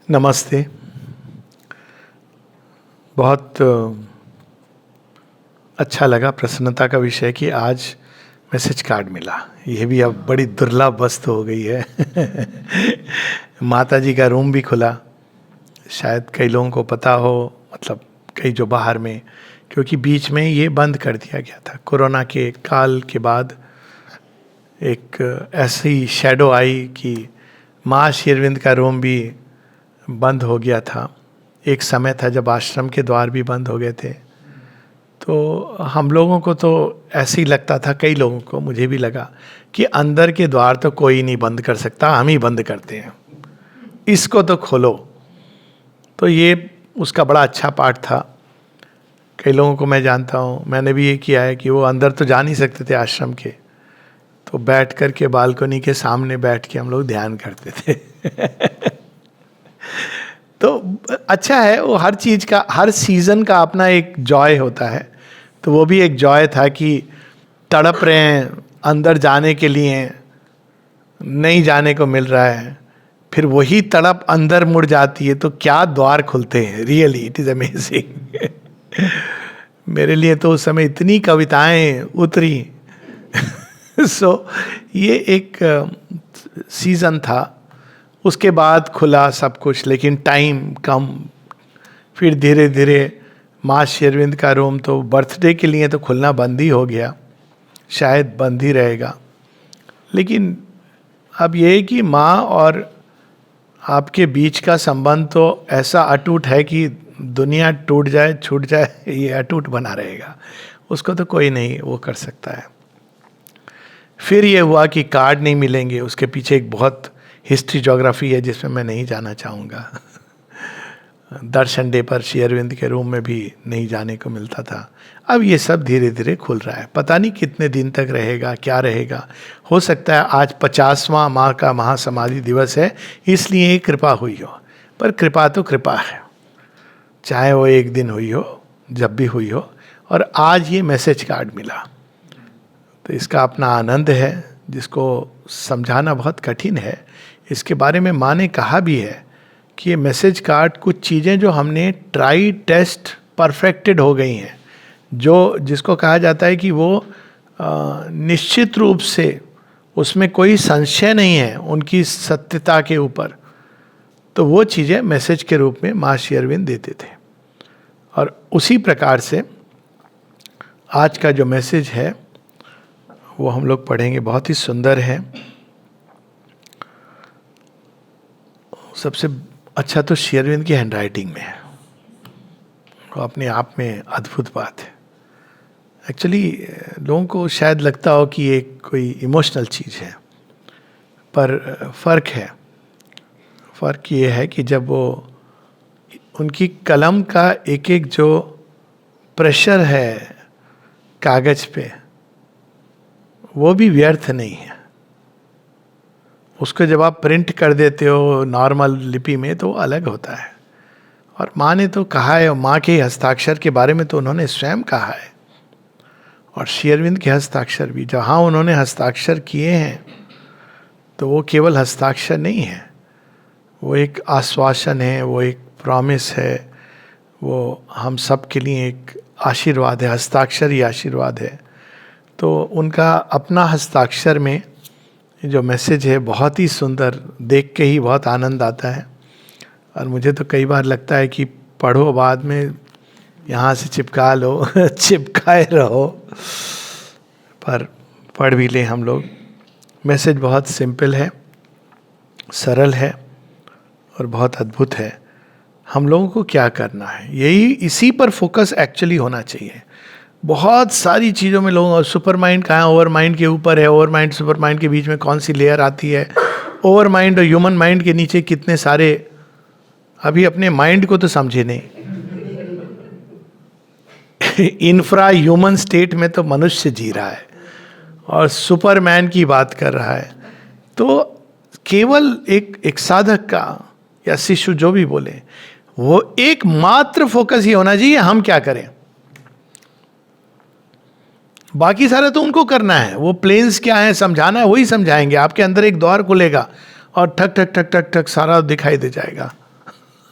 नमस्ते। बहुत अच्छा लगा, प्रसन्नता का विषय कि आज मैसेज कार्ड मिला। यह भी अब बड़ी दुर्लभ वस्तु हो गई है। माता जी का रूम भी खुला, शायद कई लोगों को पता हो, मतलब कई जो बाहर में, क्योंकि बीच में ये बंद कर दिया गया था कोरोना के काल के बाद। एक ऐसी शैडो आई कि माँ श्री अरविंद का रूम भी बंद हो गया था। एक समय था जब आश्रम के द्वार भी बंद हो गए थे। तो हम लोगों को तो ऐसे ही लगता था, कई लोगों को, मुझे भी लगा कि अंदर के द्वार तो कोई नहीं बंद कर सकता, हम ही बंद करते हैं, इसको तो खोलो। तो ये उसका बड़ा अच्छा पार्ट था। कई लोगों को मैं जानता हूँ, मैंने भी ये किया है कि वो अंदर तो जा नहीं सकते थे आश्रम के, तो बैठ कर के बालकनी के सामने बैठ के हम लोग ध्यान करते थे। तो अच्छा है, वो हर चीज का, हर सीजन का अपना एक जॉय होता है। तो वो भी एक जॉय था कि तड़प रहे हैं अंदर जाने के लिए, नहीं जाने को मिल रहा है, फिर वही तड़प अंदर मुड़ जाती है, तो क्या द्वार खुलते हैं। Really it is amazing. मेरे लिए तो उस समय इतनी कविताएं उतरी। सो ये एक सीजन था। उसके बाद खुला सब कुछ, लेकिन टाइम कम। फिर धीरे धीरे माँ श्री अरविंद का रूम तो बर्थडे के लिए तो खुलना बंद ही हो गया, शायद बंद ही रहेगा। लेकिन अब ये है कि माँ और आपके बीच का संबंध तो ऐसा अटूट है कि दुनिया टूट जाए छूट जाए, ये अटूट बना रहेगा। उसको तो कोई नहीं वो कर सकता है। फिर ये हुआ कि कार्ड नहीं मिलेंगे, उसके पीछे एक बहुत हिस्ट्री ज्योग्राफी है जिसमें मैं नहीं जाना चाहूँगा। दर्शन डे पर श्री अरविंद के रूम में भी नहीं जाने को मिलता था। अब ये सब धीरे धीरे खुल रहा है, पता नहीं कितने दिन तक रहेगा, क्या रहेगा। हो सकता है आज 50वां माँ का महासमाधि दिवस है, इसलिए कृपा हुई हो। पर कृपा तो कृपा है, चाहे वो एक दिन हुई हो, जब भी हुई हो। और आज ये मैसेज कार्ड मिला, तो इसका अपना आनंद है, जिसको समझाना बहुत कठिन है। इसके बारे में माँ ने कहा भी है कि ये मैसेज कार्ड कुछ चीज़ें जो हमने ट्राई टेस्ट परफेक्टेड हो गई हैं, जो जिसको कहा जाता है कि वो निश्चित रूप से उसमें कोई संशय नहीं है उनकी सत्यता के ऊपर, तो वो चीज़ें मैसेज के रूप में माँ श्री अरविंद देते थे। और उसी प्रकार से आज का जो मैसेज है वो हम लोग पढ़ेंगे, बहुत ही सुंदर है। सबसे अच्छा तो श्री अरविंद की हैंड राइटिंग में है, वो अपने आप में अद्भुत बात है। एक्चुअली लोगों को शायद लगता हो कि ये कोई इमोशनल चीज़ है, पर फ़र्क है। फ़र्क ये है कि जब वो उनकी कलम का एक एक जो प्रेशर है कागज पे, वो भी व्यर्थ नहीं है। उसको जब आप प्रिंट कर देते हो नॉर्मल लिपि में तो अलग होता है। और माँ ने तो कहा है, माँ के हस्ताक्षर के बारे में तो उन्होंने स्वयं कहा है। और श्री अरविंद के हस्ताक्षर भी, जहाँ उन्होंने हस्ताक्षर किए हैं, तो वो केवल हस्ताक्षर नहीं है, वो एक आश्वासन है, वो एक प्रॉमिस है, वो हम सब के लिए एक आशीर्वाद है। हस्ताक्षर ही आशीर्वाद है। तो उनका अपना हस्ताक्षर में जो मैसेज है बहुत ही सुंदर, देख के ही बहुत आनंद आता है। और मुझे तो कई बार लगता है कि पढ़ो, बाद में यहाँ से चिपका लो, चिपकाए रहो, पर पढ़ भी लें हम लोग। मैसेज बहुत सिंपल है, सरल है और बहुत अद्भुत है। हम लोगों को क्या करना है, यही इसी पर फोकस एक्चुअली होना चाहिए। बहुत सारी चीज़ों में लोग, सुपर माइंड कहाँ, ओवर माइंड के ऊपर है, ओवर माइंड सुपर माइंड के बीच में कौन सी लेयर आती है, ओवर माइंड और ह्यूमन माइंड के नीचे कितने सारे, अभी अपने माइंड को तो समझे नहीं। इंफ्रा ह्यूमन स्टेट में तो मनुष्य जी रहा है और सुपरमैन की बात कर रहा है। तो केवल एक साधक का या शिशु जो भी बोले, वो एकमात्र फोकस ही होना चाहिए, हम क्या करें। बाकी सारा तो उनको करना है, वो प्लेन्स क्या है समझाना है, वही समझाएंगे। आपके अंदर एक द्वार खुलेगा और ठक ठक ठक ठक ठक सारा दिखाई दे जाएगा।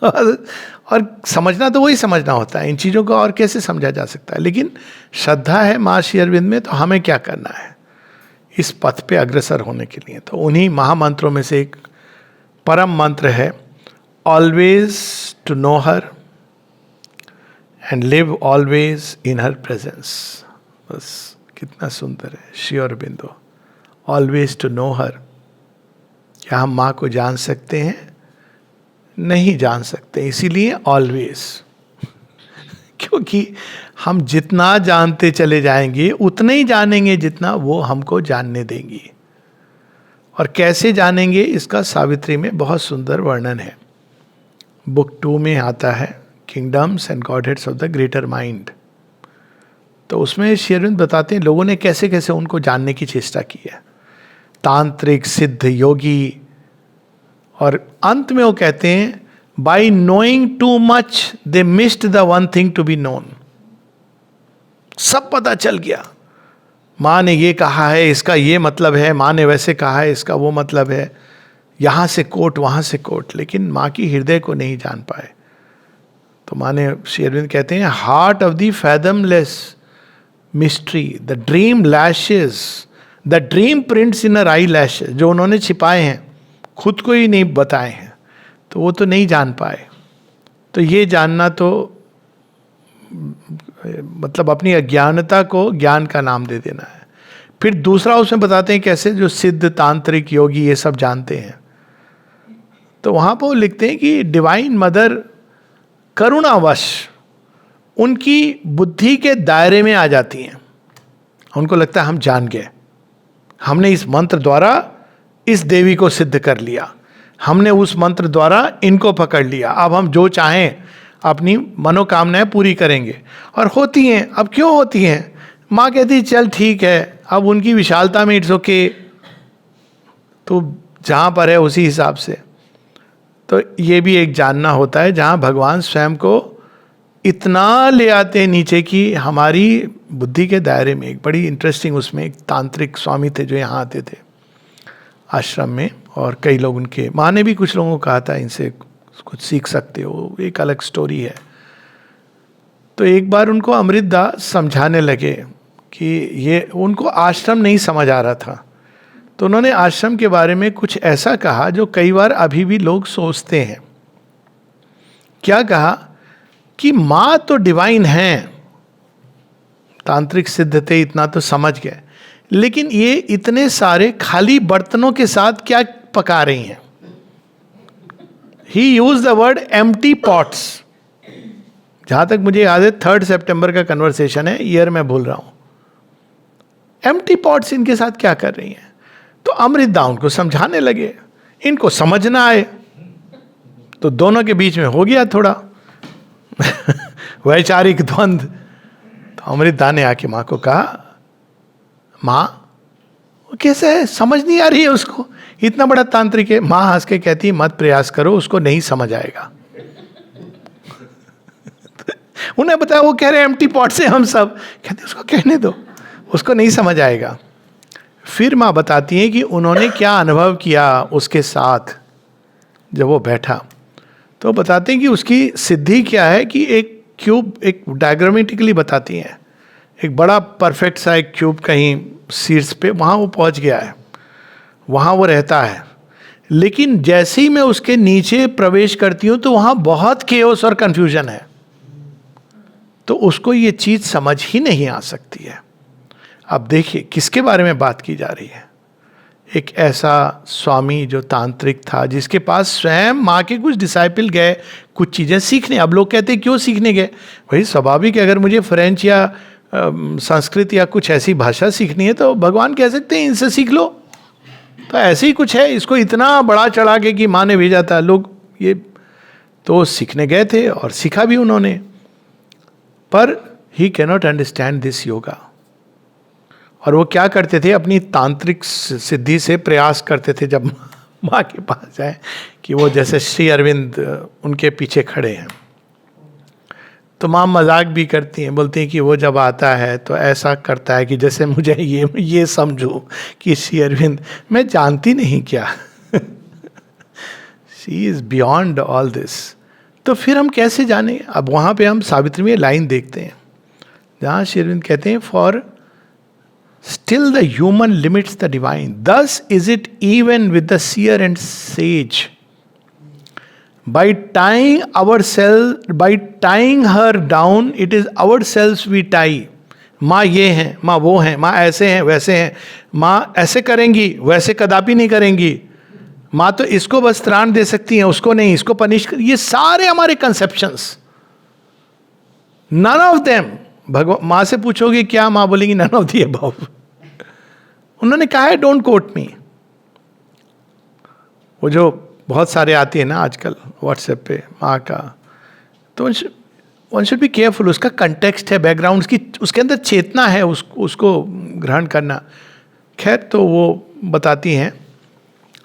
और समझना तो वही समझना होता है, इन चीज़ों को और कैसे समझा जा सकता है। लेकिन श्रद्धा है माँ श्री अरविंद में, तो हमें क्या करना है इस पथ पे अग्रसर होने के लिए। तो उन्हीं महामंत्रों में से एक परम मंत्र है, always to know her and live always in her presence. बस कितना सुंदर है Shri Aurobindo, always to know her. क्या हम माँ को जान सकते हैं? नहीं जान सकते, इसीलिए ऑलवेज। क्योंकि हम जितना जानते चले जाएंगे उतना ही जानेंगे जितना वो हमको जानने देंगी। और कैसे जानेंगे इसका सावित्री में बहुत सुंदर वर्णन है। बुक 2 में आता है kingdoms and godheads of the greater mind. तो उसमें श्री अरविंद बताते हैं लोगों ने कैसे कैसे उनको जानने की चेष्टा की है, तांत्रिक, सिद्ध, योगी। और अंत में वो कहते हैं by knowing too much they missed the one thing to be known. सब पता चल गया, माँ ने ये कहा है इसका ये मतलब है, माँ ने वैसे कहा है इसका वो मतलब है, यहाँ से कोट वहाँ से कोट, लेकिन माँ की हृदय को नहीं जान पाए। तो माँ ने, श्री अरविंद कहते हैं, heart of the fathomless mystery, the dream lashes, the dream prints in our eyelashes, जो उन्होंने छिपाए हैं, खुद को ही नहीं बताए हैं, तो वो तो नहीं जान पाए। तो ये जानना तो मतलब अपनी अज्ञानता को ज्ञान का नाम दे देना है। फिर दूसरा उसमें बताते हैं कैसे जो सिद्ध, तांत्रिक, योगी ये सब जानते हैं। तो वहाँ पर वो लिखते हैं कि डिवाइन मदर करुणावश उनकी बुद्धि के दायरे में आ जाती हैं। उनको लगता है हम जान गए, हमने इस मंत्र द्वारा इस देवी को सिद्ध कर लिया, हमने उस मंत्र द्वारा इनको पकड़ लिया, अब हम जो चाहें अपनी मनोकामनाएं पूरी करेंगे। और होती हैं। अब क्यों होती हैं? माँ कहती है चल ठीक है, अब उनकी विशालता में इट्स ओके, तो जहाँ पर है उसी हिसाब से। तो ये भी एक जानना होता है जहाँ भगवान स्वयं को इतना ले आते हैं नीचे कि हमारी बुद्धि के दायरे में। एक बड़ी इंटरेस्टिंग उसमें एक तांत्रिक स्वामी थे जो यहाँ आते थे आश्रम में, और कई लोग उनके, माँ ने भी कुछ लोगों को कहा था इनसे कुछ सीख सकते हो, एक अलग स्टोरी है। तो एक बार उनको अमृतदास समझाने लगे कि ये, उनको आश्रम नहीं समझ आ रहा था, तो उन्होंने आश्रम के बारे में कुछ ऐसा कहा जो कई बार अभी भी लोग सोचते हैं। क्या कहा कि माँ तो डिवाइन है, तांत्रिक सिद्ध थे, इतना तो समझ गए, लेकिन ये इतने सारे खाली बर्तनों के साथ क्या पका रही हैं। He use the word empty pots. जहां तक मुझे याद है 3 सितंबर का कन्वर्सेशन है, ईयर मैं भूल रहा हूं। एम्प्टी पॉट्स इनके साथ क्या कर रही हैं? तो अमृतदा उनको समझाने लगे, इनको समझ ना आए, तो दोनों के बीच में हो गया थोड़ा वैचारिक द्वंद्व। तो अमृतदा ने आके माँ को कहा, माँ वो कैसे है, समझ नहीं आ रही है उसको, इतना बड़ा तांत्रिक है। माँ हंस के कहती है मत प्रयास करो, उसको नहीं समझ आएगा। उन्हें बताया, वो कह रहे हैं एम्प्टी पॉट से हम सब, कहते उसको कहने दो, उसको नहीं समझ आएगा। फिर माँ बताती हैं कि उन्होंने क्या अनुभव किया उसके साथ जब वो बैठा। तो बताते हैं कि उसकी सिद्धि क्या है कि एक क्यूब, एक डायग्रामेटिकली बताती हैं, एक बड़ा परफेक्ट सा एक क्यूब कहीं शीर्ष पे, वहाँ वो पहुँच गया है, वहाँ वो रहता है। लेकिन जैसे ही मैं उसके नीचे प्रवेश करती हूँ तो वहाँ बहुत केओस और कन्फ्यूजन है, तो उसको ये चीज़ समझ ही नहीं आ सकती है। अब देखिए किसके बारे में बात की जा रही है। एक ऐसा स्वामी जो तांत्रिक था, जिसके पास स्वयं माँ के कुछ डिसाइपल गए कुछ चीज़ें सीखने। अब लोग कहते हैं क्यों सीखने गए? वही स्वाभाविक है, अगर मुझे फ्रेंच या संस्कृत या कुछ ऐसी भाषा सीखनी है तो भगवान कह सकते हैं इनसे सीख लो। तो ऐसे ही कुछ है, इसको इतना बड़ा चढ़ा के कि माँ ने भेजा था, लोग ये तो सीखने गए थे और सीखा भी उन्होंने। पर ही कैनॉट अंडरस्टैंड दिस योगा। और वो क्या करते थे, अपनी तांत्रिक सिद्धि से प्रयास करते थे जब माँ के पास जाए, कि वो जैसे श्री अरविंद उनके पीछे खड़े हैं। तो माँ मजाक भी करती हैं, बोलती हैं कि वो जब आता है तो ऐसा करता है कि जैसे मुझे ये समझो कि श्री अरविंद, मैं जानती नहीं क्या she is beyond all this. तो फिर हम कैसे जाने? अब वहाँ पे हम सावित्री में लाइन देखते हैं जहाँ श्री अरविंद कहते हैं, for still the human limits the divine, thus is it even with the seer and sage, by tying her down, it is ourselves we tie. माँ ये हैं, माँ वो हैं, माँ ऐसे हैं वैसे हैं, माँ ऐसे करेंगी वैसे कदापि नहीं करेंगी, माँ तो इसको बस त्राण दे सकती हैं, उसको नहीं, इसको पनिश कर, ये सारे हमारे कंसेप्शंस, नन ऑफ देम भगवान। माँ से पूछोगे क्या, माँ बोलेंगी नन ऑफ द अबव। उन्होंने कहा है डोंट कोट मी। वो जो बहुत सारे आती है ना आजकल व्हाट्सएप पे माँ का, तो वन शुड बी केयरफुल, उसका कंटेक्स्ट है, बैकग्राउंड की, उसके अंदर चेतना है, उसको ग्रहण करना। खैर, तो वो बताती हैं,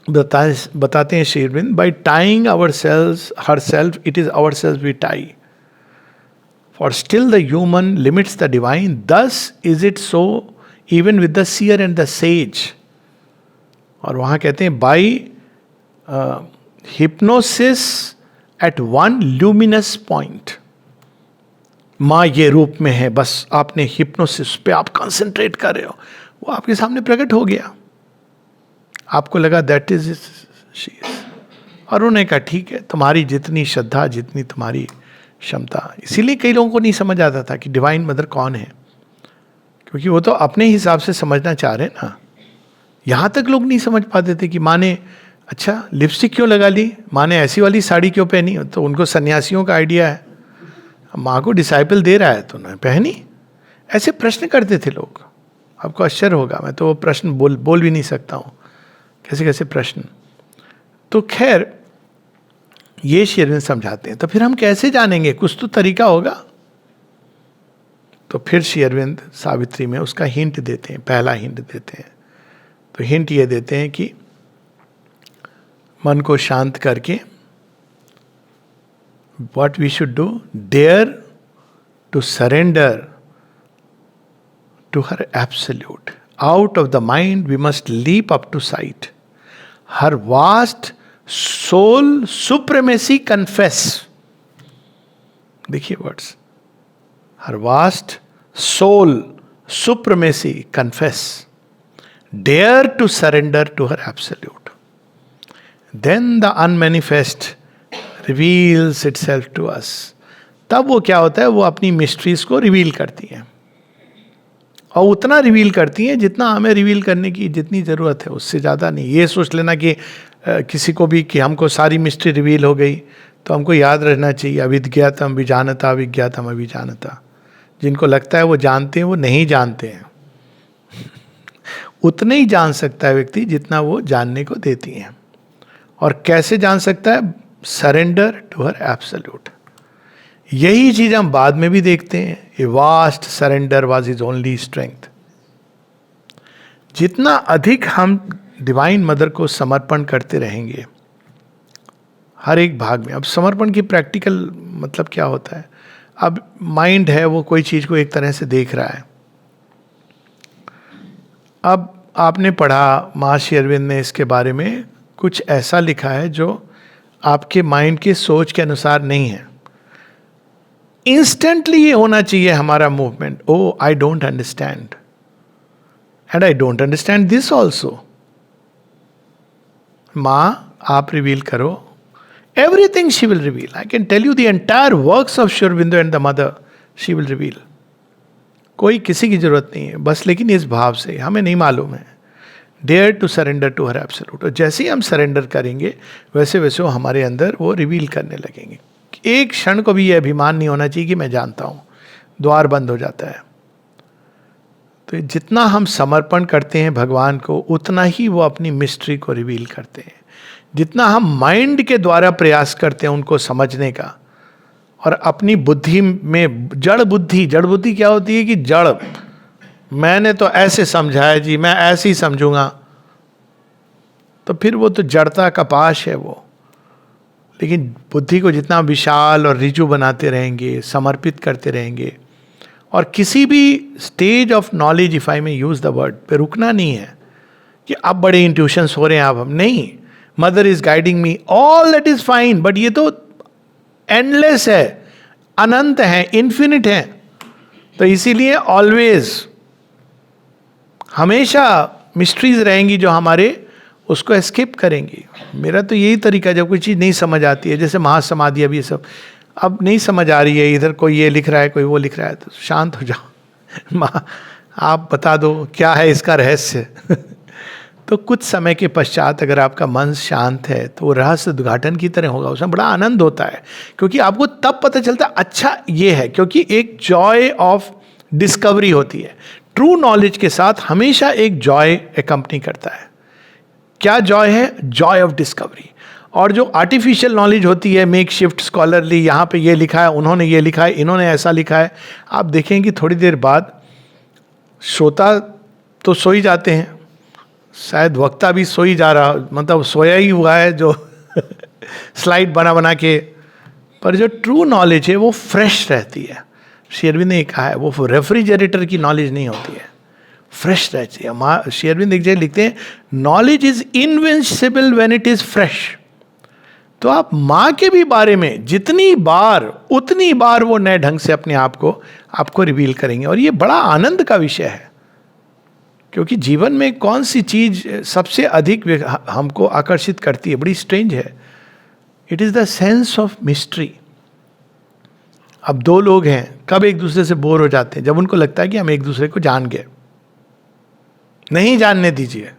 बताते हैं Shri Aurobind, by tying our selves her self it is our self we tie, for still the human limits the divine, thus is it so even with the seer and the sage. और वहाँ कहते हैं by hypnosis at one luminous point, माँ ये रूप में है, बस आपने हिप्नोसिस पे आप कंसंट्रेट कर रहे हो, वो आपके सामने प्रकट हो गया, आपको लगा दैट इज शी इज। और उन्होंने कहा ठीक है, तुम्हारी जितनी श्रद्धा, जितनी तुम्हारी क्षमता। इसीलिए कई लोगों को नहीं समझ आता था कि डिवाइन मदर कौन है, क्योंकि वो तो अपने हिसाब से समझना चाह रहे ना। यहाँ तक लोग नहीं समझ पाते थे कि माँ ने अच्छा लिपस्टिक क्यों लगा ली, माँ ने ऐसी वाली साड़ी क्यों पहनी, तो उनको सन्यासियों का आइडिया है, माँ को डिसाइपल दे रहा है तो उन्होंने पहनी। ऐसे प्रश्न करते थे लोग, आपको आश्चर्य होगा, मैं तो वो प्रश्न बोल भी नहीं सकता हूँ, कैसे कैसे प्रश्न। तो खैर ये श्री अरविंद समझाते हैं। तो फिर हम कैसे जानेंगे, कुछ तो तरीका होगा। तो फिर श्री अरविंद सावित्री में उसका हिंट देते हैं, पहला हिंट देते हैं। तो हिंट ये देते हैं कि मन को शांत करके what we should do, dare to surrender to her absolute. Out of the mind we must leap up to sight. Her vast soul supremacy confess. देखिए words, her vast soul supremacy confess. Dare to surrender to her absolute. Then the unmanifest reveals itself to us. तब वो क्या होता है, वो अपनी mysteries को reveal करती हैं, और उतना रिवील करती हैं जितना हमें रिवील करने की जितनी ज़रूरत है, उससे ज़्यादा नहीं। ये सोच लेना कि किसी को भी कि हमको सारी मिस्ट्री रिवील हो गई, तो हमको याद रखना चाहिए अविज्ञातम विजानता विज्ञातम अभिजानता। जिनको लगता है वो जानते हैं, वो नहीं जानते हैं। उतने ही जान सकता है व्यक्ति जितना वो जानने को देती हैं। और कैसे जान सकता है? Surrender to her absolute. यही चीज हम बाद में भी देखते हैं, a vast surrender was his only strength. जितना अधिक हम डिवाइन मदर को समर्पण करते रहेंगे हर एक भाग में। अब समर्पण की प्रैक्टिकल मतलब क्या होता है? अब माइंड है, वो कोई चीज को एक तरह से देख रहा है। अब आपने पढ़ा, महर्षि अरविंद ने इसके बारे में कुछ ऐसा लिखा है जो आपके माइंड की सोच के अनुसार नहीं है। इंस्टेंटली ये होना चाहिए हमारा movement, O I don't understand and I don't understand this also. माँ आप रिवील करो, everything she will reveal. I can tell you the entire works of Shri Aurobindo and the mother she will reveal. कोई किसी की जरूरत नहीं है, बस लेकिन इस भाव से हमें नहीं मालूम है। Dare to surrender to her absolute. और जैसे ही हम सरेंडर करेंगे वैसे वैसे वो हमारे अंदर वो रिवील करने लगेंगे। एक क्षण को भी ये अभिमान नहीं होना चाहिए कि मैं जानता हूँ, द्वार बंद हो जाता है। तो जितना हम समर्पण करते हैं भगवान को, उतना ही वो अपनी मिस्ट्री को रिवील करते हैं। जितना हम माइंड के द्वारा प्रयास करते हैं उनको समझने का, और अपनी बुद्धि में जड़ बुद्धि क्या होती है कि जड़, मैंने तो ऐसे समझा है जी, मैं ऐसे ही समझूंगा, तो फिर वो तो जड़ता का पाश है वो। लेकिन बुद्धि को जितना विशाल और रिजु बनाते रहेंगे, समर्पित करते रहेंगे, और किसी भी stage of knowledge, if I में यूज द वर्ड, पे रुकना नहीं है कि अब बड़े इंट्यूशंस हो रहे हैं, अब हम नहीं, mother is guiding me, all that is fine, but ये तो एंडलेस है, अनंत है, इन्फिनिट है। तो इसीलिए ऑलवेज, हमेशा मिस्ट्रीज रहेंगी जो हमारे उसको एस्केप करेंगी। मेरा तो यही तरीका है, जब कोई चीज़ नहीं समझ आती है, जैसे महासमाधि, अब ये सब अब नहीं समझ आ रही है, इधर कोई ये लिख रहा है, कोई वो लिख रहा है, तो शांत हो जाओ, आप बता दो क्या है इसका रहस्य। तो कुछ समय के पश्चात अगर आपका मन शांत है तो वो रहस्य उद्घाटन की तरह होगा, उसमें बड़ा आनंद होता है, क्योंकि आपको तब पता चलता है अच्छा ये है, क्योंकि एक जॉय ऑफ डिस्कवरी होती है। ट्रू नॉलेज के साथ हमेशा एक जॉय एकम्पनी करता है। क्या जॉय है? Joy of discovery. और जो आर्टिफिशियल नॉलेज होती है, मेक शिफ्ट, स्कॉलरली, यहाँ पे ये लिखा है, उन्होंने ये लिखा है, इन्होंने ऐसा लिखा है, आप देखेंगे थोड़ी देर बाद श्रोता तो सो ही जाते हैं, शायद वक्ता भी सो ही जा रहा, मतलब सोया ही हुआ है जो स्लाइड बना बना के, पर जो ट्रू नॉलेज है वो फ्रेश रहती है। श्री अरविंद ने कहा है वो रेफ्रिजरेटर की नॉलेज नहीं होती है, फ्रेश रहती है। श्री अरविंद एक जगह लिखते हैं, knowledge is invincible when it is fresh. तो आप माँ के भी बारे में जितनी बार उतनी बार वो नए ढंग से अपने आप को आपको रिवील करेंगे, और ये बड़ा आनंद का विषय है, क्योंकि जीवन में कौन सी चीज सबसे अधिक हमको आकर्षित करती है? बड़ी स्ट्रेंज है, it is the sense of mystery. अब दो लोग हैं, कब एक दूसरे से बोर हो जाते हैं? जब उनको लगता है कि हम एक दूसरे को जान गए। नहीं जानने दीजिए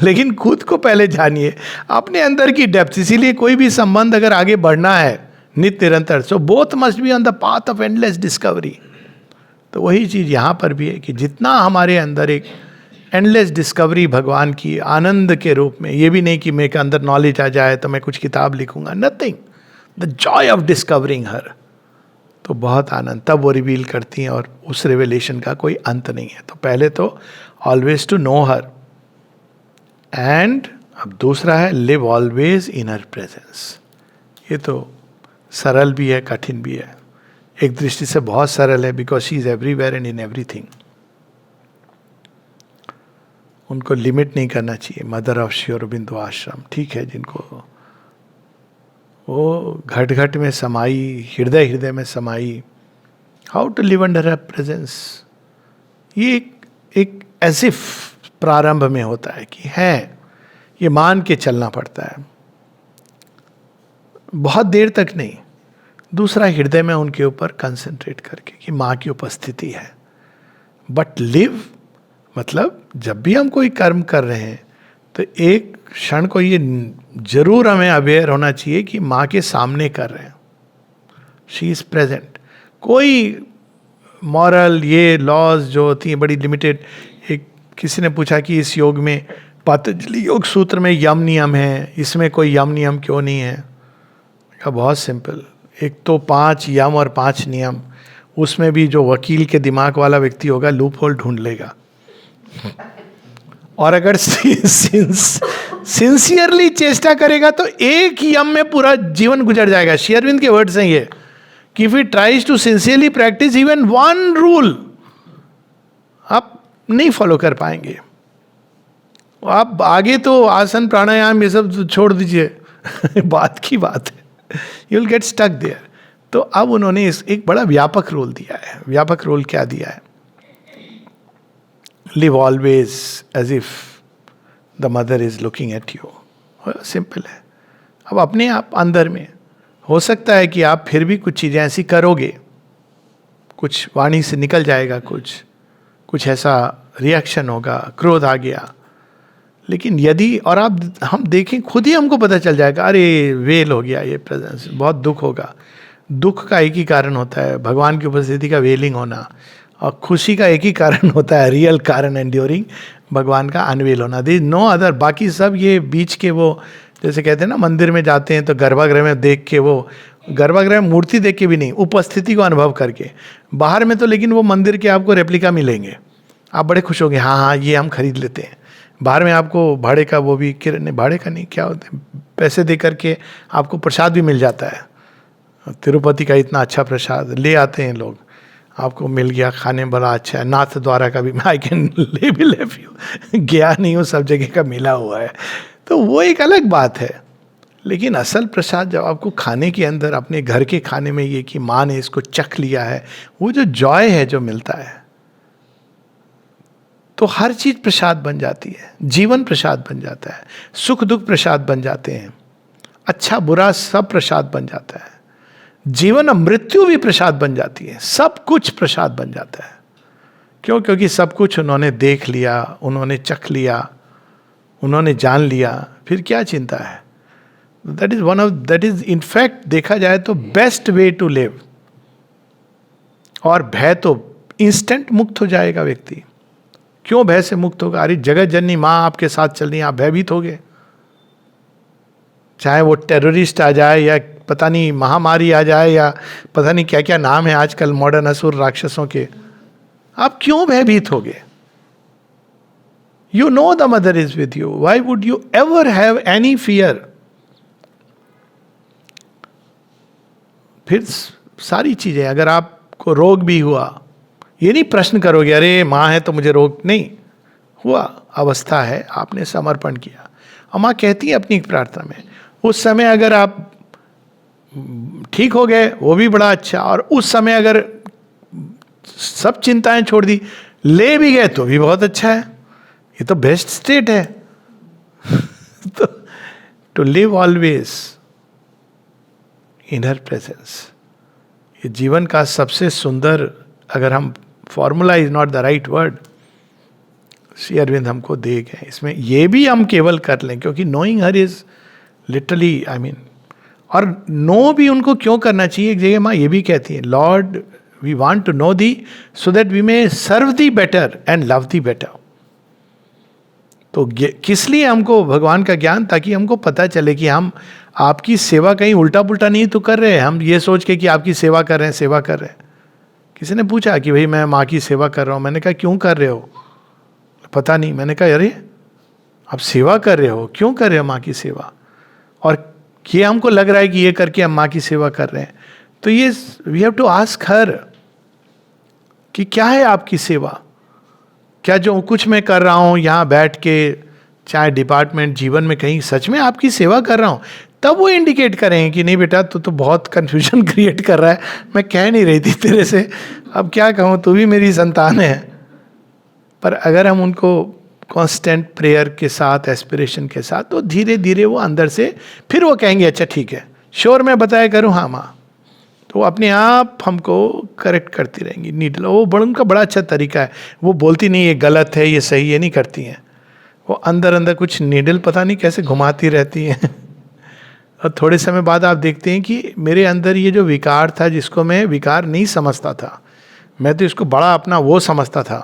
लेकिन खुद को पहले जानिए, अपने अंदर की डेप्थ। इसीलिए कोई भी संबंध अगर आगे बढ़ना है नित्य निरंतर, so both must be on the path of endless discovery. तो वही चीज यहां पर भी है कि जितना हमारे अंदर एक एंडलेस डिस्कवरी भगवान की आनंद के रूप में, ये भी नहीं कि मेरे अंदर नॉलेज आ जाए तो मैं कुछ किताब लिखूंगा, nothing, the joy of discovering her, तो बहुत आनंद तब वो रिवील करती हैं, और उस रिवेलेशन का कोई अंत नहीं है। तो पहले तो always to know her, and अब दूसरा है live always in her presence. ये तो सरल भी है, कठिन भी है। एक दृष्टि से बहुत सरल है, because she is everywhere and in everything. उनको लिमिट नहीं करना चाहिए। मदर ऑफ श्री अरबिंदो आश्रम, ठीक है, जिनको वो घट घट में समाई, हृदय हृदय में समाई, how to live under her presence. ये एक एसिफ प्रारंभ में होता है कि है, ये मान के चलना पड़ता है, बहुत देर तक नहीं। दूसरा, हृदय में उनके ऊपर कंसंट्रेट करके कि माँ की उपस्थिति है। बट लिव मतलब जब भी हम कोई कर्म कर रहे हैं तो एक क्षण को ये जरूर हमें अवेयर होना चाहिए कि माँ के सामने कर रहे हैं, शी इज प्रेजेंट। कोई मॉरल ये लॉज जो होती हैं बड़ी लिमिटेड। एक किसी ने पूछा कि इस योग में, पतंजलि योग सूत्र में यम नियम है, इसमें कोई यम नियम क्यों नहीं है? बहुत सिंपल, एक तो 5 यम और 5 नियम, उसमें भी जो वकील के दिमाग वाला व्यक्ति होगा लूप होल ढूंढ लेगा। और अगर सिंसियरली चेष्टा करेगा तो एक यम में पूरा जीवन गुजर जाएगा। श्री अरविंद के वर्ड्स हैं ये कि if he tries to sincerely practise even one rule, आप नहीं फॉलो कर पाएंगे। आप आगे तो आसन प्राणायाम ये सब छोड़ दीजिए बात की बात है, you will get stuck there. तो अब उन्होंने एक बड़ा व्यापक रोल दिया है। व्यापक रोल क्या दिया है? Live always as if the mother is looking at you. Simple है। अब अपने आप अंदर में हो सकता है कि आप फिर भी कुछ चीज़ें ऐसी करोगे, कुछ वाणी से निकल जाएगा, कुछ ऐसा रिएक्शन होगा, क्रोध आ गया, लेकिन यदि और आप हम देखें खुद ही हमको पता चल जाएगा, अरे वेल हो गया ये प्रेजेंस, बहुत दुख होगा। दुख का एक ही कारण होता है, भगवान की उपस्थिति का वेलिंग होना, और खुशी का एक ही कारण होता है, रियल कारण एंड्योरिंग, भगवान का अनवेल होना। This no other. बाकी सब ये बीच के वो जैसे कहते हैं ना, मंदिर में जाते हैं तो गर्भगृह में देख के, वो गर्भगृह में मूर्ति देख के भी नहीं, उपस्थिति को अनुभव करके। बाहर में तो लेकिन वो मंदिर के आपको रेप्लिका मिलेंगे, आप बड़े खुश होंगे, हाँ हाँ ये हम खरीद लेते हैं। बाहर में आपको भाड़े का, वो भी भाड़े का नहीं, क्या होता है, पैसे दे करके आपको प्रसाद भी मिल जाता है। तिरुपति का इतना अच्छा प्रसाद ले आते हैं लोग, आपको मिल गया, खाने बड़ा अच्छा है। नाथ द्वारा का भी आई कैन ले भी ले, गया नहीं हूँ, सब जगह का मिला हुआ है। तो वो एक अलग बात है। लेकिन असल प्रसाद जब आपको खाने के अंदर, अपने घर के खाने में ये कि माँ ने इसको चख लिया है, वो जो जॉय है जो मिलता है, तो हर चीज प्रसाद बन जाती है। जीवन प्रसाद बन जाता है, सुख दुख प्रसाद बन जाते हैं, अच्छा बुरा सब प्रसाद बन जाता है, जीवन और मृत्यु भी प्रसाद बन जाती है, सब कुछ प्रसाद बन जाता है। क्यों? क्योंकि सब कुछ उन्होंने देख लिया, उन्होंने चख लिया, उन्होंने जान लिया, फिर क्या चिंता है। दैट इज इनफैक्ट देखा जाए तो बेस्ट वे टू लिव। और भय तो इंस्टेंट मुक्त हो जाएगा व्यक्ति। क्यों भय से मुक्त होगा? अरे जगत जननी माँ आपके साथ चल रही है, आप भयभीत हो गए। चाहे वो टेररिस्ट आ जाए या पता नहीं महामारी आ जाए या पता नहीं क्या क्या नाम है आजकल मॉडर्न असुर राक्षसों के, आप क्यों भयभीत हो गए? You know the mother is with you, why would you ever have any fear? फिर सारी चीजें, अगर आपको रोग भी हुआ, ये नहीं प्रश्न करोगे अरे माँ है तो मुझे रोग नहीं हुआ, अवस्था है, आपने समर्पण किया। और माँ कहती है अपनी प्रार्थना में, उस समय अगर आप ठीक हो गए वो भी बड़ा अच्छा, और उस समय अगर सब चिंताएं छोड़ दी, ले भी गए तो भी बहुत अच्छा है। ये तो बेस्ट स्टेट है। तो to live always in her presence, ये जीवन का सबसे सुंदर, अगर हम formula is not the right word, Shri Aurobindo हमको दे गए। इसमें ये भी हम केवल कर लें, क्योंकि knowing her is literally I mean, और नो भी उनको क्यों करना चाहिए? एक जगह माँ ये भी कहती है, lord we want to know thee so that we may serve thee better and love thee better. तो किस लिए हमको भगवान का ज्ञान? ताकि हमको पता चले कि हम आपकी सेवा कहीं उल्टा पुल्टा नहीं तो कर रहे हैं। हम ये सोच के कि आपकी सेवा कर रहे हैं, सेवा कर रहे हैं। किसी ने पूछा कि भाई मैं माँ की सेवा कर रहा हूँ, मैंने कहा क्यों कर रहे हो? पता नहीं। मैंने कहा अरे आप सेवा कर रहे हो, क्यों कर रहे हो माँ की सेवा? और ये हमको लग रहा है कि ये करके हम माँ की सेवा कर रहे हैं। तो ये we have to ask her कि क्या है आपकी सेवा? क्या जो कुछ मैं कर रहा हूँ यहाँ बैठ के, चाहे डिपार्टमेंट जीवन में कहीं, सच में आपकी सेवा कर रहा हूँ? तब वो इंडिकेट करें कि नहीं बेटा तू तो बहुत कंफ्यूजन क्रिएट कर रहा है, मैं कह नहीं रही थी तेरे से, अब क्या कहूँ, तू भी मेरी संतान है। पर अगर हम उनको कांस्टेंट प्रेयर के साथ, एस्पिरेशन के साथ, तो धीरे धीरे वो अंदर से फिर वो कहेंगे अच्छा ठीक है, श्योर मैं बताया करूँ, हाँ माँ। तो वो अपने आप हमको करेक्ट करती रहेंगी। नीडल वो उनका बड़ा अच्छा तरीका है। वो बोलती नहीं ये गलत है, ये सही, ये नहीं करती हैं। वो अंदर अंदर कुछ नीडल पता नहीं कैसे घुमाती रहती हैं। और थोड़े समय बाद आप देखते हैं कि मेरे अंदर ये जो विकार था, जिसको मैं विकार नहीं समझता था, मैं तो इसको बड़ा अपना वो समझता था,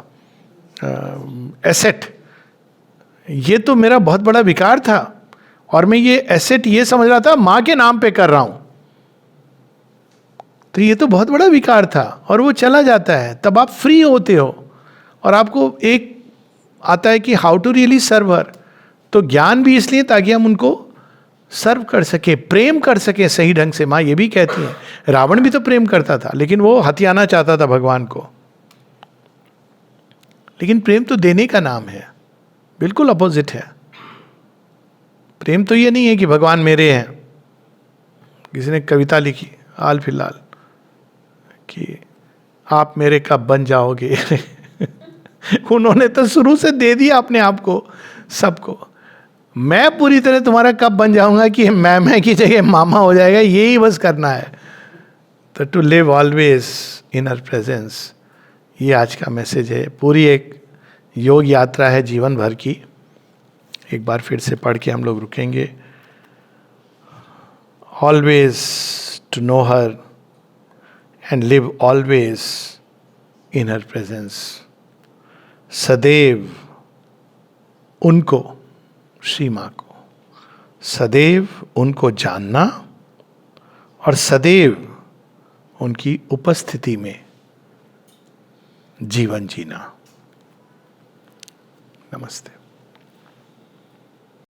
एसेट। ये तो मेरा बहुत बड़ा विकार था, और मैं ये एसेट ये समझ रहा था माँ के नाम पे कर रहा हूं। तो ये तो बहुत बड़ा विकार था, और वो चला जाता है। तब आप फ्री होते हो, और आपको एक आता है कि हाउ टू रियली सर्व हर। तो ज्ञान भी इसलिए ताकि हम उनको सर्व कर सके, प्रेम कर सके सही ढंग से। माँ ये भी कहती है, रावण भी तो प्रेम करता था, लेकिन वो हथियाना चाहता था भगवान को। लेकिन प्रेम तो देने का नाम है, बिल्कुल अपोजिट है। प्रेम तो ये नहीं है कि भगवान मेरे हैं। किसी ने कविता लिखी हाल फिलहाल कि आप मेरे कब बन जाओगे। उन्होंने तो शुरू से दे दिया अपने आप को सबको। मैं पूरी तरह तुम्हारा कब बन जाऊंगा कि मैं की जगह मामा हो जाएगा, यही बस करना है। तो to live always in her presence, ये आज का मैसेज है। पूरी एक योग यात्रा है जीवन भर की। एक बार फिर से पढ़ के हम लोग रुकेंगे। Always to know her and live always in her presence. सदैव उनको, श्री माँ को, सदैव उनको जानना और सदैव उनकी उपस्थिति में जीवन जीना। नमस्ते।